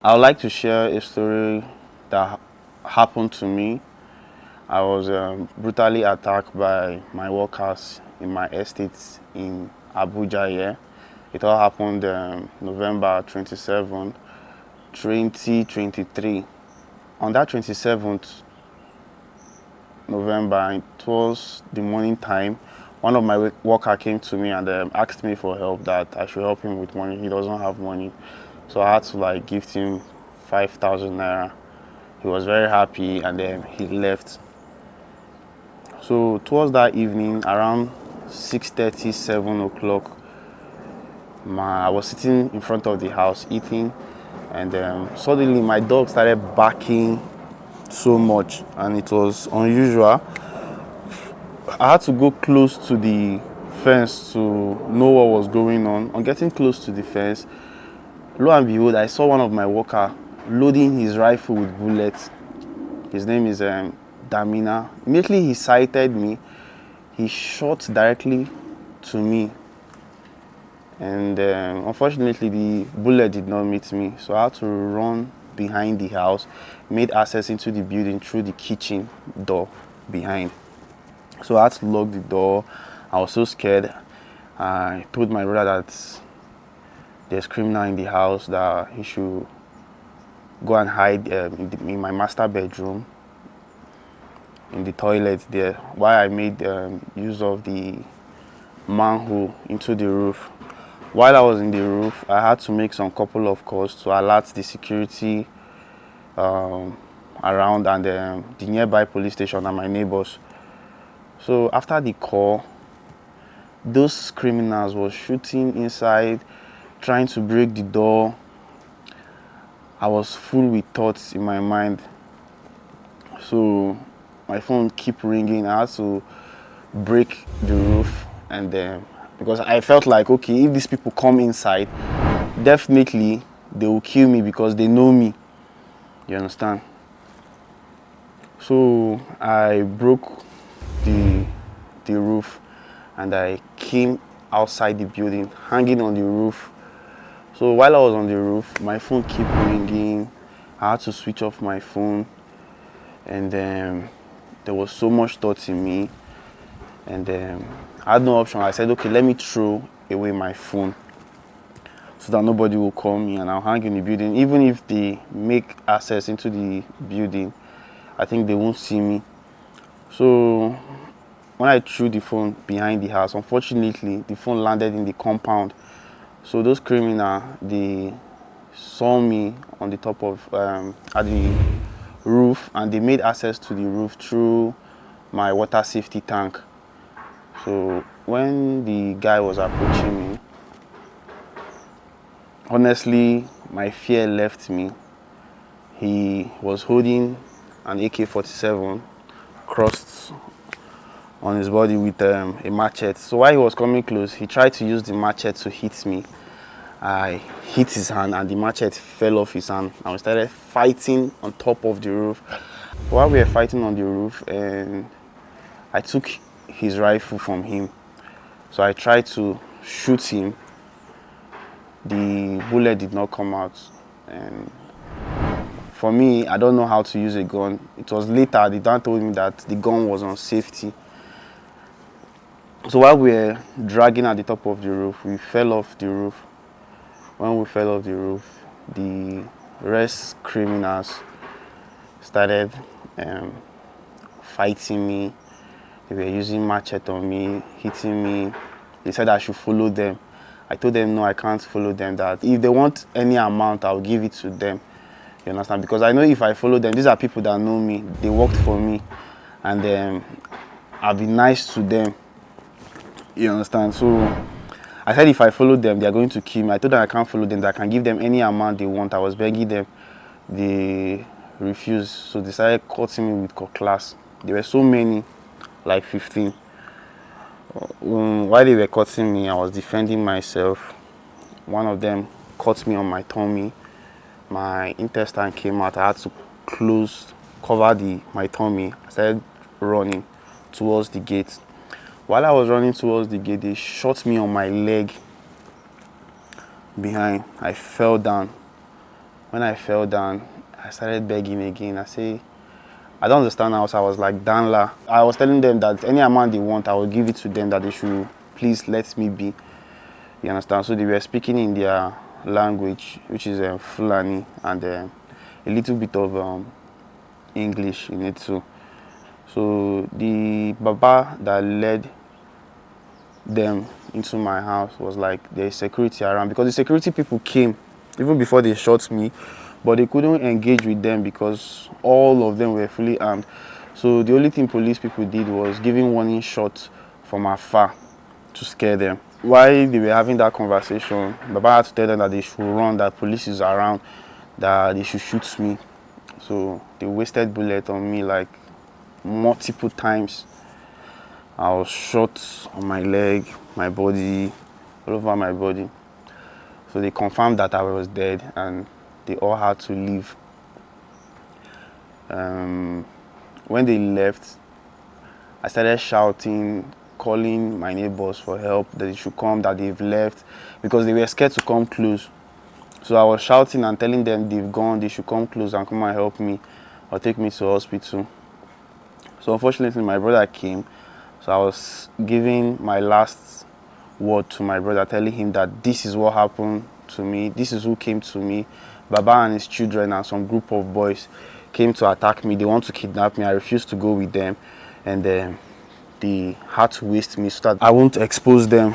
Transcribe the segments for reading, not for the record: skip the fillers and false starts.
I would like to share a story that happened to me. I was brutally attacked by my workers in my estate in Abuja here. It all happened November 27, 2023. On that 27th November, it was the morning time. One of my worker came to me and asked me for help, that I should help him with money. He doesn't have money. So I had to gift him 5,000 naira. He was very happy and then he left. So towards that evening, around 6:30, 7 o'clock, I was sitting in front of the house eating, and suddenly my dog started barking so much, and it was unusual. I had to go close to the fence to know what was going on. On getting close to the fence, lo and behold, I saw one of my worker loading his rifle with bullets. His name is Damina. Immediately he sighted me, he shot directly to me, and unfortunately the bullet did not meet me, so I had to run behind the house, made access into the building through the kitchen door behind. So I had to lock the door. I was so scared. I told my brother that there's criminal in the house, that he should go and hide in my master bedroom, in the toilet there, while I made use of the manhole into the roof. While I was in the roof, I had to make some couple of calls to alert the security around and the nearby police station and my neighbors. So after the call, those criminals were shooting inside, trying to break the door. I was full with thoughts in my mind. So my phone kept ringing. I had to break the roof, and because I felt like, okay, if these people come inside, definitely they will kill me because they know me. You understand? So I broke the roof, and I came outside the building, hanging on the roof. So while I was on the roof, my phone kept ringing. I had to switch off my phone, and there was so much thought in me, and I had no option. I said, okay, let me throw away my phone so that nobody will call me, and I'll hang in the building. Even if they make access into the building, I think they won't see me. So when I threw the phone behind the house, unfortunately, the phone landed in the compound. So those criminals, they saw me on the top of, at the roof, and they made access to the roof through my water safety tank. So when the guy was approaching me, honestly, my fear left me. He was holding an AK-47 crossed on his body with a machete. So while he was coming close, he tried to use the machete to hit me. I hit his hand and the machete fell off his hand, and we started fighting on top of the roof. While we were fighting on the roof, and I took his rifle from him. So I tried to shoot him. The bullet did not come out. And for me, I don't know how to use a gun. It was later the dad told me that the gun was on safety. So while we were dragging at the top of the roof, we fell off the roof. When we fell off the roof, the rest criminals started fighting me. They were using machete on me, hitting me. They said I should follow them. I told them no, I can't follow them. That if they want any amount, I'll give it to them. You understand? Because I know if I follow them, these are people that know me. They worked for me, and I'll be nice to them. You understand? So I said if I follow them, they are going to kill me. I told them I can't follow them, that I can give them any amount they want. I was begging them. They refused. So they started cutting me with cutlass. There were so many, like 15. While they were cutting me, I was defending myself. One of them cut me on my tummy. My intestine came out. I had to cover my tummy. I started running towards the gate. While I was running towards the gate, they shot me on my leg behind. I fell down. When I fell down, I started begging again. I don't understand how, so I was like, Danla. I was telling them that any amount they want, I will give it to them, that they should please let me be. You understand? So they were speaking in their language, which is Fulani, and a little bit of English in it too. So the Baba that led them into my house was like, there's security around, because the security people came even before they shot me, but they couldn't engage with them because all of them were fully armed. So the only thing police people did was giving warning shots from afar to scare them. While they were having that conversation, Baba had to tell them that they should run, that police is around, that they should shoot me. So they wasted bullets on me like multiple times. I was shot on my leg, my body, all over my body. So they confirmed that I was dead and they all had to leave. When they left, I started shouting, calling my neighbors for help, that they should come, that they've left, because they were scared to come close. So I was shouting and telling them they've gone, they should come close and come and help me or take me to hospital. So unfortunately, my brother came. So I was giving my last word to my brother, telling him that this is what happened to me, this is who came to me. Baba and his children and some group of boys came to attack me. They want to kidnap me. I refused to go with them, and they had to waste me so that I won't expose them.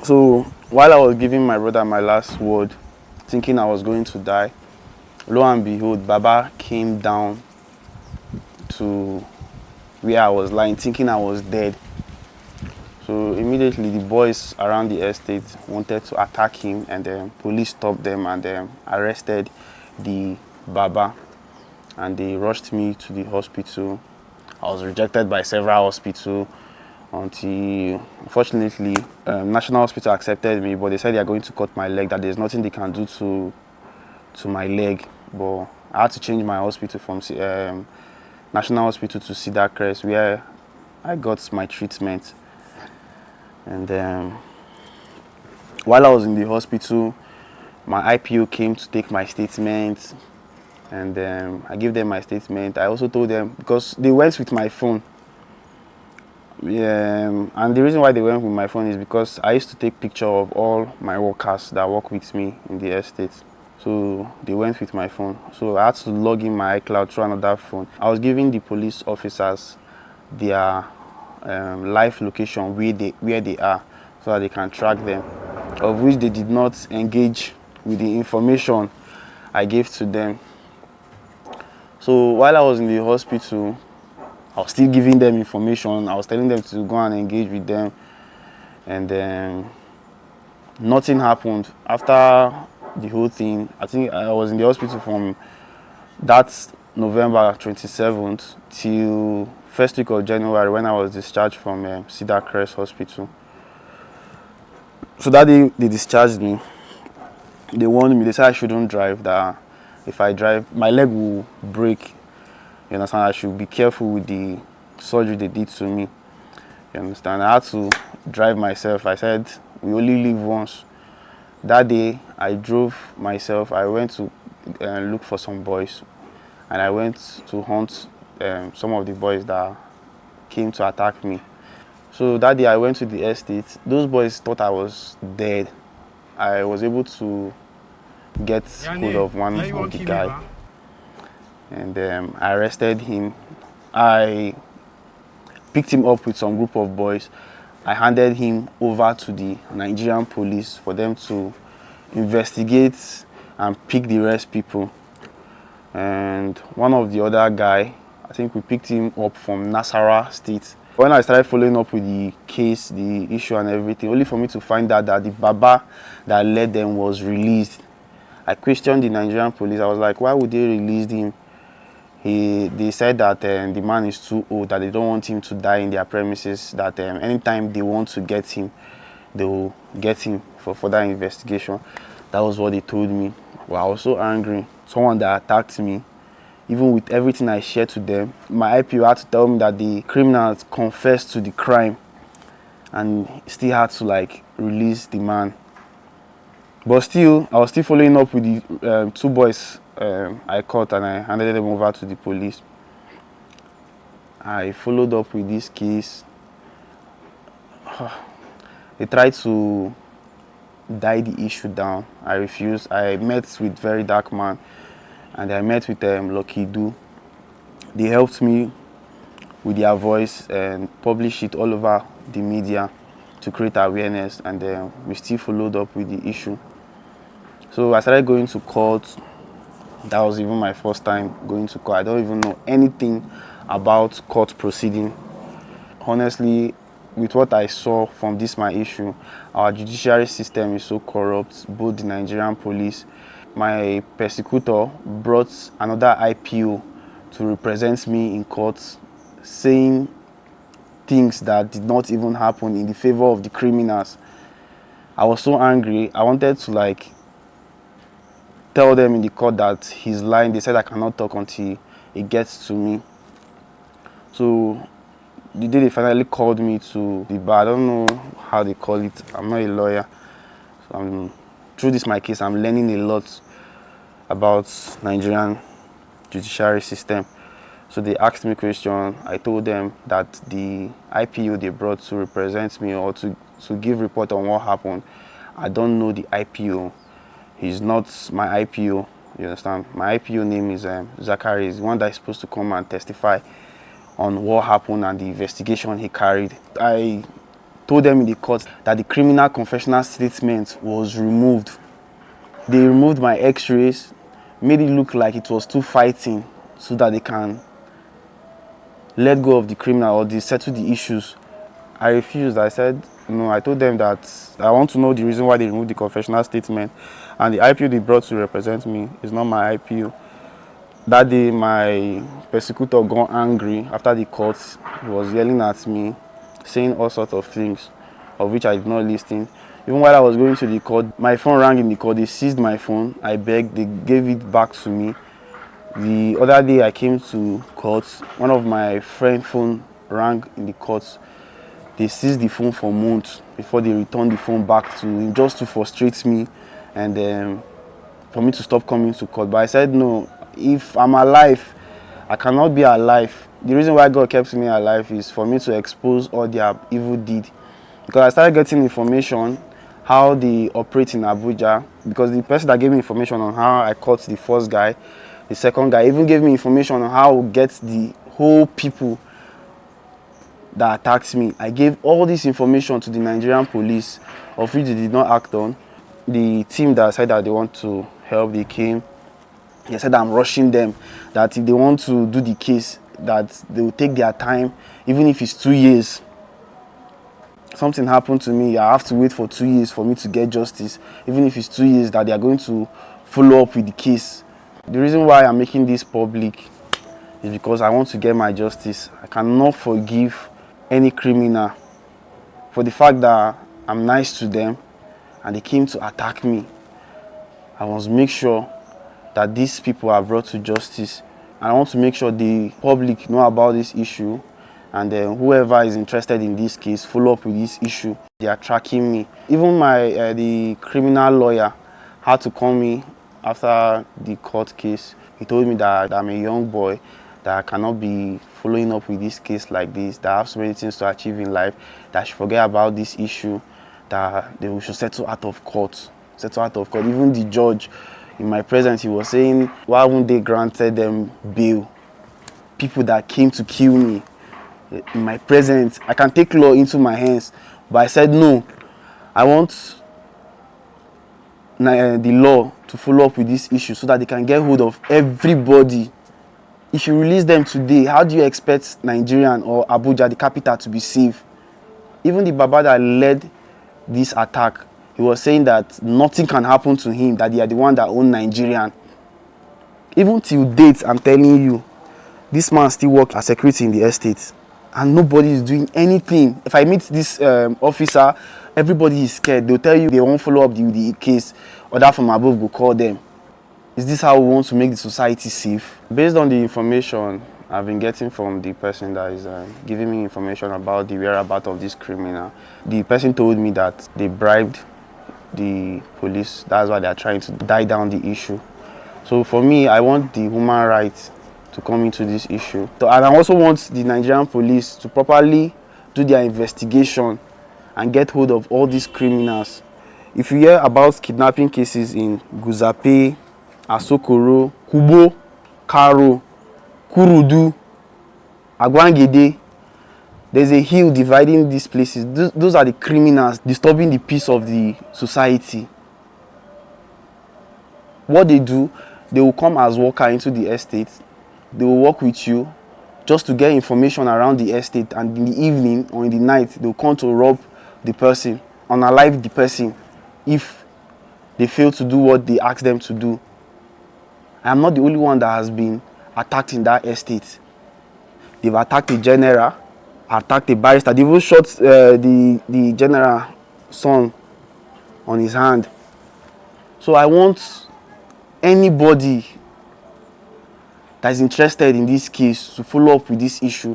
So while I was giving my brother my last word, thinking I was going to die, lo and behold, Baba came down to where I was lying, thinking I was dead. So immediately the boys around the estate wanted to attack him, and the police stopped them and arrested the Baba, and they rushed me to the hospital. I was rejected by several hospitals until, unfortunately, National Hospital accepted me, but they said they are going to cut my leg, that there's nothing they can do to my leg. But I had to change my hospital from National Hospital to Cedar Crest, where I got my treatment. And while I was in the hospital, my IPO came to take my statement, and I gave them my statement. I also told them, because they went with my phone. And the reason why they went with my phone is because I used to take picture of all my workers that work with me in the estate. So they went with my phone. So I had to log in my iCloud through another phone. I was giving the police officers their live location where they are, so that they can track them, of which they did not engage with the information I gave to them. So while I was in the hospital, I was still giving them information. I was telling them to go and engage with them, and then nothing happened. After the whole thing, I think I was in the hospital from that November 27th till first week of January, when I was discharged from Cedar Crest Hospital. So that day they discharged me. They warned me, they said I shouldn't drive, that if I drive, my leg will break. You understand? I should be careful with the surgery they did to me. You understand? I had to drive myself. I said, we only live once. That day, I drove myself. I went to look for some boys, and I went to hunt some of the boys that came to attack me. So that day, I went to the estate. Those boys thought I was dead. I was able to get hold of one of the guy, and I arrested him. I picked him up with some group of boys. I handed him over to the Nigerian police for them to investigate and pick the rest people. And one of the other guy, I think we picked him up from Nasarawa State. When I started following up with the case, the issue and everything, only for me to find out that the Baba that led them was released. I questioned the Nigerian police. I was like, why would they release him? They said that the man is too old, that they don't want him to die in their premises, that anytime they want to get him, they will get him for further investigation. That was what they told me. Well, I was so angry. Someone that attacked me, even with everything I shared to them, my IPO had to tell me that the criminals confessed to the crime and still had to like release the man. But still, I was still following up with the two boys I caught, and I handed them over to the police. I followed up with this case. They tried to die the issue down. I refused. I met with Very Dark Man, and I met with Lucky Do. They helped me with their voice and publish it all over the media to create awareness, and we still followed up with the issue. So I started going to court. That was even my first time going to court. I don't even know anything about court proceeding. Honestly, with what I saw from this my issue, our judiciary system is so corrupt, both the Nigerian police. My persecutor brought another IPO to represent me in court, saying things that did not even happen in the favor of the criminals. I was so angry. I wanted to tell them in the court that he's lying. They said I cannot talk until it gets to me. So the day they finally called me to the bar, I don't know how they call it. I'm not a lawyer. So through this my case, I'm learning a lot about Nigerian judiciary system. So they asked me a question. I told them that the IPO they brought to represent me or to give report on what happened, I don't know the IPO. He's not my IPO, you understand? My IPO name is Zachary. He's the one that is supposed to come and testify on what happened and the investigation he carried. I told them in the court that the criminal confessional statement was removed. They removed my x-rays, made it look like it was too fighting so that they can let go of the criminal or they settle the issues. I refused. I said no. I told them that I want to know the reason why they removed the confessional statement, and the IPO they brought to represent me is not my IPO. That day, my persecutor got angry after the court. He was yelling at me, saying all sorts of things, of which I did not listen. Even while I was going to the court, my phone rang in the court. They seized my phone. I begged. They gave it back to me. The other day I came to court, one of my friend's phone rang in the court. They seized the phone for months before they returned the phone back to him, just to frustrate me and for me to stop coming to court. But I said no, if I'm alive, I cannot be alive. The reason why God kept me alive is for me to expose all their evil deed. Because I started getting information how they operate in Abuja, because the person that gave me information on how I caught the first guy, the second guy even gave me information on how to get the whole people that attacked me. I gave all this information to the Nigerian police, of which they did not act on. The team that said that they want to help, they came. They said I'm rushing them, that if they want to do the case, that they will take their time, even if it's 2 years. Something happened to me, I have to wait for 2 years for me to get justice, even if it's 2 years that they are going to follow up with the case. The reason why I'm making this public is because I want to get my justice. I cannot forgive any criminal for the fact that I'm nice to them and they came to attack me. I must make sure that these people are brought to justice. I want to make sure the public know about this issue, and then whoever is interested in this case follow up with this issue. They are tracking me. Even the criminal lawyer had to call me after the court case. He told me that I'm a young boy, that I cannot be following up with this case like this, that I have so many things to achieve in life, that I should forget about this issue, that they should settle out of court. Settle out of court. Even the judge, in my presence, he was saying, why wouldn't they granted them bail? People that came to kill me, in my presence, I can take law into my hands. But I said no, I want the law to follow up with this issue so that they can get hold of everybody. If you release them today, how do you expect Nigerian or Abuja, the capital, to be safe? Even the Baba that led this attack, he was saying that nothing can happen to him, that they are the one that own Nigerian. Even till date, I'm telling you, this man still works as security in the estate, and nobody is doing anything. If I meet this officer, everybody is scared. They'll tell you they won't follow up the case, or that from above will call them. Is this how we want to make the society safe? Based on the information I've been getting from the person that is giving me information about the whereabouts of this criminal, the person told me that they bribed the police. That's why they are trying to die down the issue. So for me, I want the human rights to come into this issue. So, and I also want the Nigerian police to properly do their investigation and get hold of all these criminals. If you hear about kidnapping cases in Guzape, Asokoro, Kubo, Karo, Kurudu, Agwangede, there's a hill dividing these places. Those are the criminals disturbing the peace of the society. What they do, they will come as worker into the estate. They will work with you just to get information around the estate, and in the evening or in the night, they'll come to rob the person, unalive the person if they fail to do what they ask them to do. I am not the only one that has been attacked in that estate. They've attacked a general, attacked a barrister. They even shot the general son on his hand. So I want anybody that is interested in this case to follow up with this issue,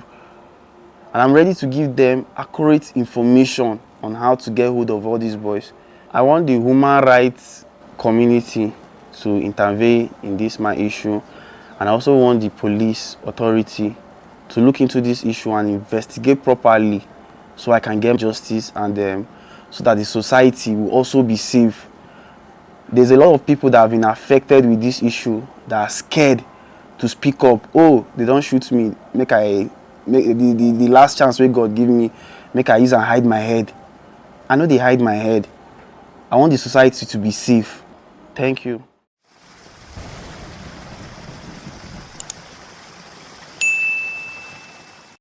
and I'm ready to give them accurate information on how to get hold of all these boys. I want the human rights community to intervene in this my issue, and I also want the police authority to look into this issue and investigate properly so I can get justice, and so that the society will also be safe. There's a lot of people that have been affected with this issue that are scared to speak up. Oh, they don't shoot me, make the last chance wey God give me, make I use and hide my head. I know they hide my head. I want the society to be safe. Thank you.